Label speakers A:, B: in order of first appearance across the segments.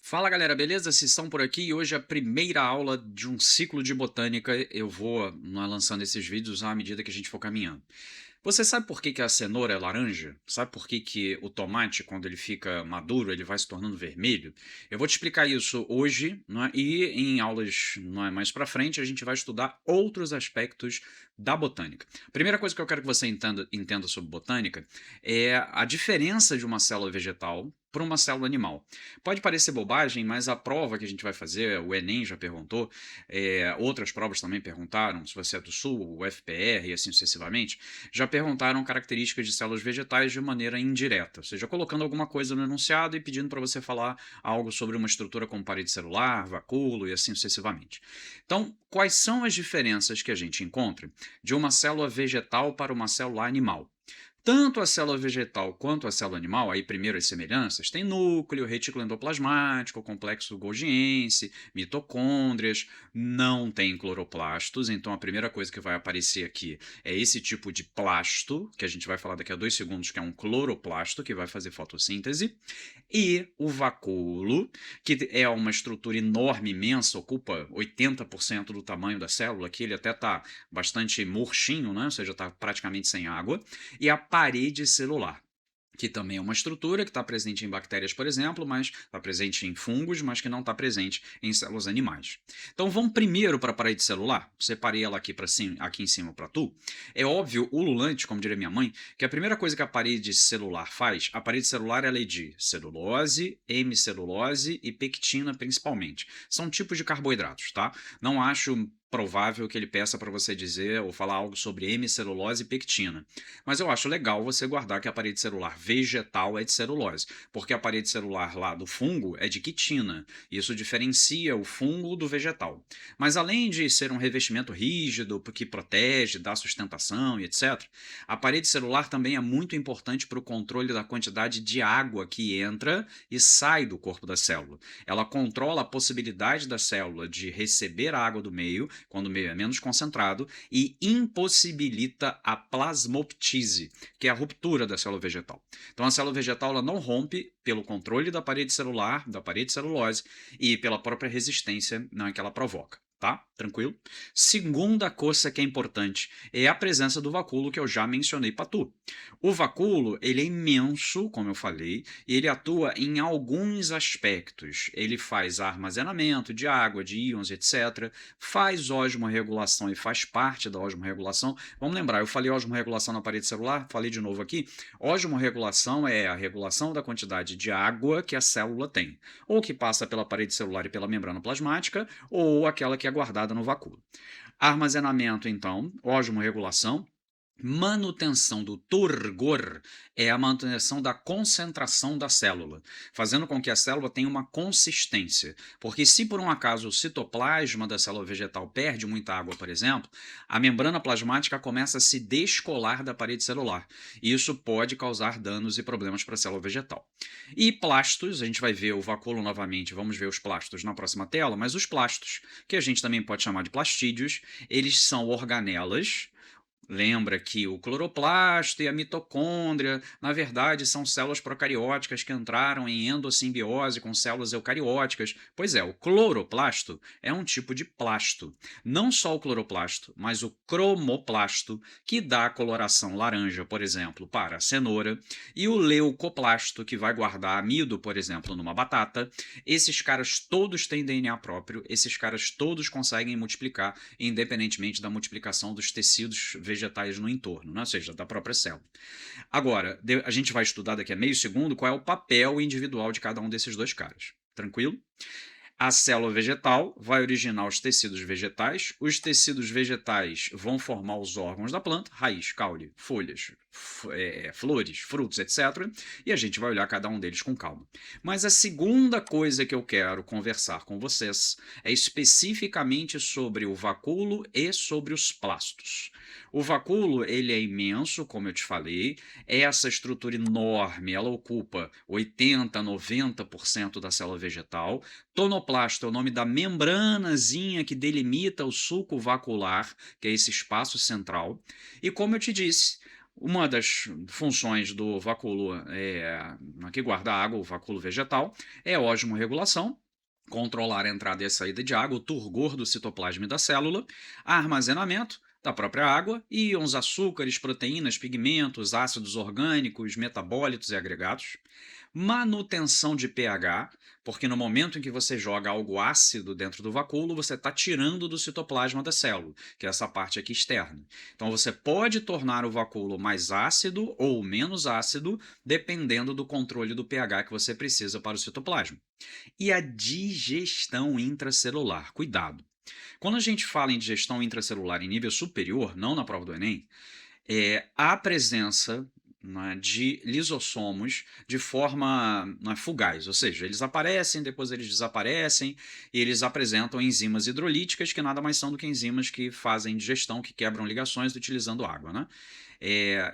A: Fala galera, beleza? Vocês estão por aqui e hoje é a primeira aula de um ciclo de botânica. Eu vou lançando esses vídeos à medida que a gente for caminhando. Você sabe por que que a cenoura é laranja? Sabe por que que o tomate, quando ele fica maduro, ele vai se tornando vermelho? Eu vou te explicar isso hoje, não é? E em aulas mais para frente a gente vai estudar outros aspectos da botânica. Primeira coisa que eu quero que você entenda sobre botânica é a diferença de uma célula vegetal para uma célula animal. Pode parecer bobagem, mas a prova que a gente vai fazer, o Enem já perguntou, outras provas também perguntaram, se você é do Sul, o FPR e assim sucessivamente, já perguntaram características de células vegetais de maneira indireta, ou seja, colocando alguma coisa no enunciado e pedindo para você falar algo sobre uma estrutura como parede celular, vacúolo e assim sucessivamente. Então, quais são as diferenças que a gente encontra de uma célula vegetal para uma célula animal? Tanto a célula vegetal quanto a célula animal, aí primeiro as semelhanças, tem núcleo, retículo endoplasmático, complexo golgiense, mitocôndrias, não tem cloroplastos, então a primeira coisa que vai aparecer aqui é esse tipo de plasto, que a gente vai falar daqui a 2 segundos, que é um cloroplasto, que vai fazer fotossíntese, e o vacúolo, que é uma estrutura enorme, imensa, ocupa 80% do tamanho da célula, que ele até está bastante murchinho, né? Ou seja, está praticamente sem água, e a parede celular, que também é uma estrutura que está presente em bactérias, por exemplo, mas está presente em fungos, mas que não está presente em células animais. Então vamos primeiro para a parede celular. Separei ela aqui, aqui em cima para tu. É óbvio, ululante, como diria minha mãe, que a primeira coisa que a parede celular faz, a parede celular ela é de celulose, hemicelulose e pectina principalmente. São tipos de carboidratos, tá? Não acho provável que ele peça para você dizer ou falar algo sobre hemicelulose e pectina. Mas eu acho legal você guardar que a parede celular vegetal é de celulose, porque a parede celular lá do fungo é de quitina. Isso diferencia o fungo do vegetal. Mas além de ser um revestimento rígido que protege, dá sustentação e etc., a parede celular também é muito importante para o controle da quantidade de água que entra e sai do corpo da célula. Ela controla a possibilidade da célula de receber a água do meio, quando o meio é menos concentrado, e impossibilita a plasmoptise, que é a ruptura da célula vegetal. Então a célula vegetal ela não rompe pelo controle da parede celular, da parede celulose e pela própria resistência que ela provoca. Tá? Tranquilo? Segunda coisa que é importante é a presença do vacúolo que eu já mencionei para tu. O vacúolo, ele é imenso, como eu falei, e ele atua em alguns aspectos. Ele faz armazenamento de água, de íons, etc. Faz osmorregulação e faz parte da osmorregulação. Vamos lembrar, eu falei osmorregulação na parede celular, falei de novo aqui. Osmorregulação é a regulação da quantidade de água que a célula tem, ou que passa pela parede celular e pela membrana plasmática, ou aquela que é guardada no vacúolo. Armazenamento, então, osmorregulação. Manutenção do turgor é a manutenção da concentração da célula, fazendo com que a célula tenha uma consistência. Porque se por um acaso o citoplasma da célula vegetal perde muita água, por exemplo, a membrana plasmática começa a se descolar da parede celular. E isso pode causar danos e problemas para a célula vegetal. E plastos, a gente vai ver o vacúolo novamente, vamos ver os plastos na próxima tela, mas os plastos, que a gente também pode chamar de plastídeos, eles são organelas. Lembra que o cloroplasto e a mitocôndria, na verdade, são células procarióticas que entraram em endossimbiose com células eucarióticas. Pois é, o cloroplasto é um tipo de plasto. Não só o cloroplasto, mas o cromoplasto, que dá a coloração laranja, por exemplo, para a cenoura, e o leucoplasto, que vai guardar amido, por exemplo, numa batata. Esses caras todos têm DNA próprio, esses caras todos conseguem multiplicar, independentemente da multiplicação dos tecidos vegetais no entorno, né? Ou seja, da própria célula. Agora, a gente vai estudar daqui a meio segundo qual é o papel individual de cada um desses dois caras. Tranquilo? A célula vegetal vai originar os tecidos vegetais, os tecidos vegetais vão formar os órgãos da planta, raiz, caule, folhas, flores, frutos, etc. E a gente vai olhar cada um deles com calma. Mas a segunda coisa que eu quero conversar com vocês é especificamente sobre o vacúolo e sobre os plastos. O vacúolo, ele é imenso, como eu te falei, é essa estrutura enorme, ela ocupa 80, 90% da célula vegetal. Tonoplasto é o nome da membranazinha que delimita o sulco vacular, que é esse espaço central. E como eu te disse, Uma das funções do vacúolo que guarda água, o vacúolo vegetal, é a osmorregulação, controlar a entrada e a saída de água, o turgor do citoplasma e da célula, armazenamento da própria água, íons, açúcares, proteínas, pigmentos, ácidos orgânicos, metabólitos e agregados, manutenção de pH, porque no momento em que você joga algo ácido dentro do vacúolo, você está tirando do citoplasma da célula, que é essa parte aqui externa. Então você pode tornar o vacúolo mais ácido ou menos ácido, dependendo do controle do pH que você precisa para o citoplasma. E a digestão intracelular, cuidado. Quando a gente fala em digestão intracelular em nível superior, não na prova do Enem, a presença, né, de lisossomos de forma, né, fugaz, ou seja, eles aparecem, depois eles desaparecem, e eles apresentam enzimas hidrolíticas que nada mais são do que enzimas que fazem digestão, que quebram ligações utilizando água, né?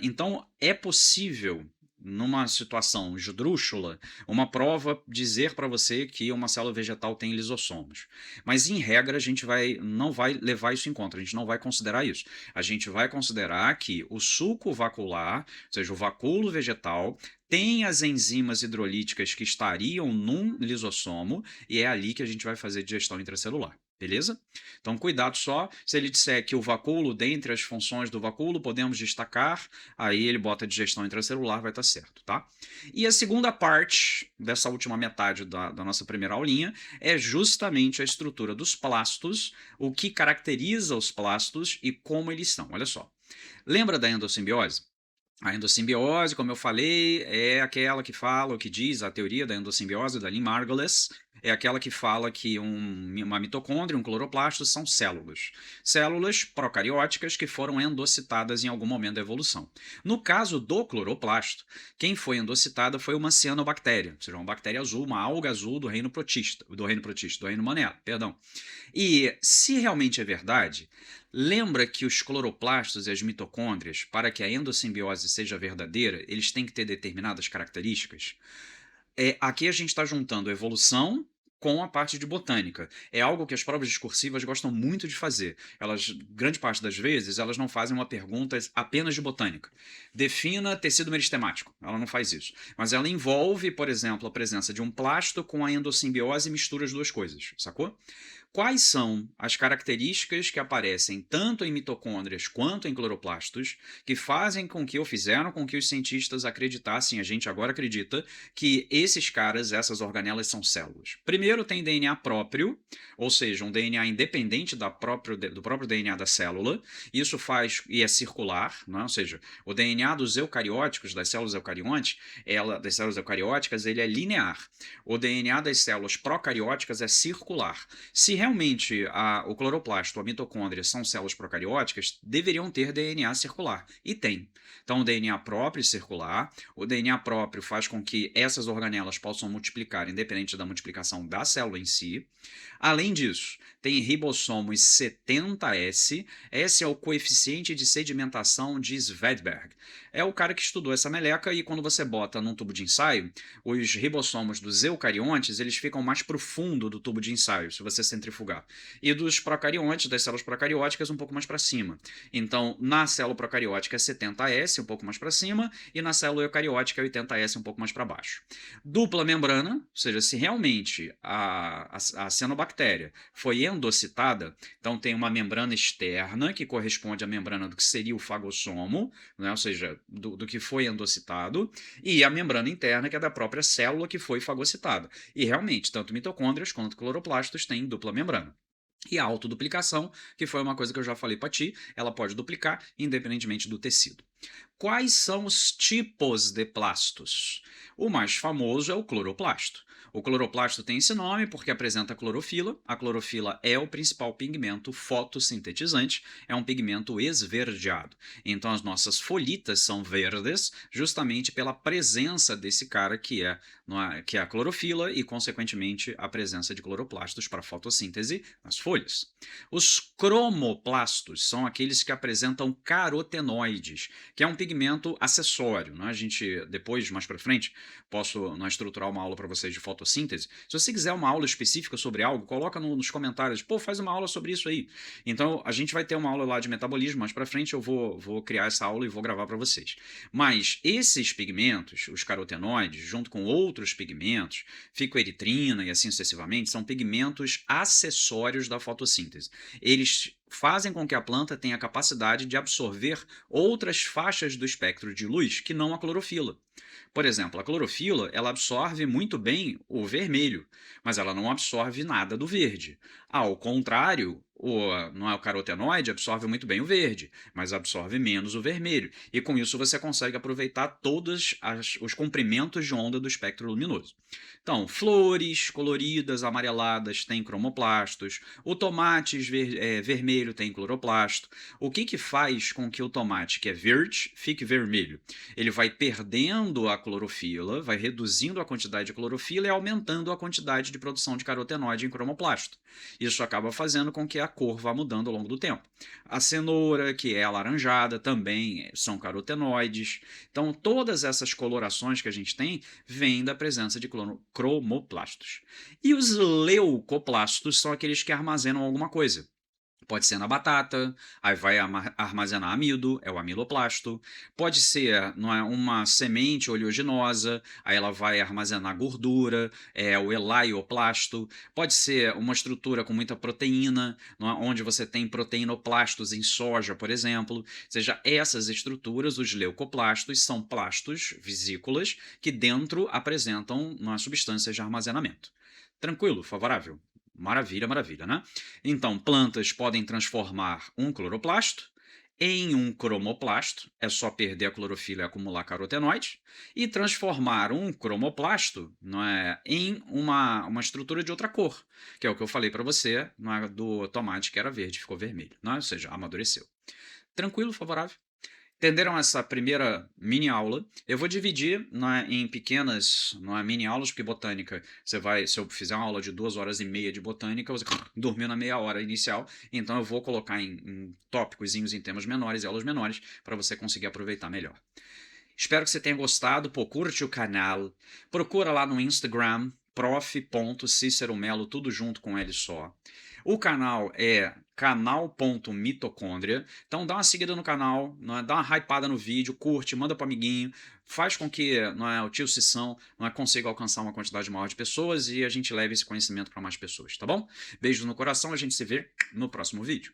A: Então, é possível, numa situação esdrúxula, uma prova dizer para você que uma célula vegetal tem lisossomos. Mas, em regra, a gente não vai levar isso em conta, a gente não vai considerar isso. A gente vai considerar que o suco vacular, ou seja, o vacúolo vegetal, tem as enzimas hidrolíticas que estariam num lisossomo, e é ali que a gente vai fazer digestão intracelular. Beleza? Então, cuidado só. Se ele disser que o vacúolo, dentre as funções do vacúolo, podemos destacar, aí ele bota digestão intracelular, vai estar certo, tá? E a segunda parte dessa última metade da nossa primeira aulinha é justamente a estrutura dos plastos, o que caracteriza os plastos e como eles são. Olha só. Lembra da endossimbiose? A endossimbiose, como eu falei, é aquela que fala, o que diz a teoria da endossimbiose da Lynn Margulis, é aquela que fala que uma mitocôndria, um cloroplasto, são células. Células procarióticas que foram endocitadas em algum momento da evolução. No caso do cloroplasto, quem foi endocitada foi uma cianobactéria, ou seja, uma bactéria azul, uma alga azul do reino protista, do reino Monella, perdão. E se realmente é verdade, lembra que os cloroplastos e as mitocôndrias, para que a endossimbiose seja verdadeira, eles têm que ter determinadas características? Aqui a gente está juntando evolução com a parte de botânica. É algo que as provas discursivas gostam muito de fazer. Elas, grande parte das vezes, elas não fazem uma pergunta apenas de botânica. Defina tecido meristemático. Ela não faz isso. Mas ela envolve, por exemplo, a presença de um plasto com a endossimbiose e mistura as duas coisas, sacou? Quais são as características que aparecem tanto em mitocôndrias quanto em cloroplastos que fazem com que, ou fizeram com que os cientistas acreditassem, a gente agora acredita, que esses caras, essas organelas são células? Primeiro tem DNA próprio, ou seja, um DNA independente do próprio DNA da célula. Isso faz, e é circular, né? Ou seja, o DNA dos eucarióticos, das células eucarióticas, ele é linear. O DNA das células procarióticas é circular. Se realmente o cloroplasto, a mitocôndria, são células procarióticas, deveriam ter DNA circular. E tem. Então, o DNA próprio circular, o DNA próprio faz com que essas organelas possam multiplicar, independente da multiplicação da célula em si. Além disso, tem ribossomos 70S. Esse é o coeficiente de sedimentação de Svedberg. É o cara que estudou essa meleca, e quando você bota num tubo de ensaio, os ribossomos dos eucariontes, eles ficam mais pro fundo do tubo de ensaio, se você centrifugar. E dos procariontes, das células procarióticas, um pouco mais para cima. Então, na célula procariótica é 70S, um pouco mais para cima, e na célula eucariótica é 80S, um pouco mais para baixo. Dupla membrana, ou seja, se realmente a cianobactéria foi endocitada, então tem uma membrana externa que corresponde à membrana do que seria o fagossomo, né, ou seja, do que foi endocitado, e a membrana interna, que é da própria célula que foi fagocitada. E realmente, tanto mitocôndrias quanto cloroplastos têm dupla membrana. E a autoduplicação, que foi uma coisa que eu já falei para ti, ela pode duplicar independentemente do tecido. Quais são os tipos de plastos? O mais famoso é o cloroplasto. O cloroplasto tem esse nome porque apresenta clorofila. A clorofila é o principal pigmento fotossintetizante, é um pigmento esverdeado. Então as nossas folhitas são verdes justamente pela presença desse cara que é a clorofila e, consequentemente, a presença de cloroplastos para fotossíntese nas folhas. Os cromoplastos são aqueles que apresentam carotenoides, que é um pigmento acessório, né? A gente, depois, mais para frente, posso estruturar uma aula para vocês de fotossíntese. Se você quiser uma aula específica sobre algo, coloca nos comentários, pô, faz uma aula sobre isso aí. Então, a gente vai ter uma aula lá de metabolismo, mais para frente eu vou criar essa aula e vou gravar para vocês. Mas esses pigmentos, os carotenoides, junto com outros pigmentos, ficoeritrina e assim sucessivamente, são pigmentos acessórios da fotossíntese. Eles fazem com que a planta tenha a capacidade de absorver outras faixas do espectro de luz que não a clorofila. Por exemplo, a clorofila ela absorve muito bem o vermelho, mas ela não absorve nada do verde. Ao contrário, não é o carotenoide absorve muito bem o verde, mas absorve menos o vermelho. E com isso você consegue aproveitar todos os comprimentos de onda do espectro luminoso. Então, flores coloridas, amareladas, têm cromoplastos. O tomate vermelho tem cloroplasto. O que faz com que o tomate, que é verde, fique vermelho? Ele vai perdendo a clorofila, vai reduzindo a quantidade de clorofila e aumentando a quantidade de produção de carotenoide em cromoplasto. Isso acaba fazendo com que a cor vá mudando ao longo do tempo. A cenoura, que é alaranjada, também são carotenoides. Então, todas essas colorações que a gente tem vêm da presença de cromoplastos. E os leucoplastos são aqueles que armazenam alguma coisa. Pode ser na batata, aí vai armazenar amido, é o amiloplasto. Pode ser uma semente oleaginosa, aí ela vai armazenar gordura, é o elaioplasto. Pode ser uma estrutura com muita proteína, onde você tem proteinoplastos em soja, por exemplo. Ou seja, essas estruturas, os leucoplastos, são plastos, vesículas, que dentro apresentam substâncias de armazenamento. Tranquilo? Favorável? Maravilha, maravilha, né? Então, plantas podem transformar um cloroplasto em um cromoplasto, é só perder a clorofila e acumular carotenoide, e transformar um cromoplasto, não é, em uma estrutura de outra cor, que é o que eu falei para você, não é, do tomate que era verde, ficou vermelho, não é? Ou seja, amadureceu. Tranquilo, favorável? Entenderam essa primeira mini aula? Eu vou dividir em pequenas mini aulas, porque botânica, se eu fizer uma aula de 2 horas e meia de botânica, você dormiu na meia hora inicial, então eu vou colocar em tópicos, em temas menores e aulas menores, para você conseguir aproveitar melhor. Espero que você tenha gostado, pô, curte o canal, procura lá no Instagram, prof.ciceromelo, tudo junto com ele só. O canal é canal.mitocôndria, então dá uma seguida no canal, dá uma hypada no vídeo, curte, manda para amiguinho, faz com que o tio Cissão consiga alcançar uma quantidade maior de pessoas e a gente leve esse conhecimento para mais pessoas, tá bom? Beijo no coração, a gente se vê no próximo vídeo.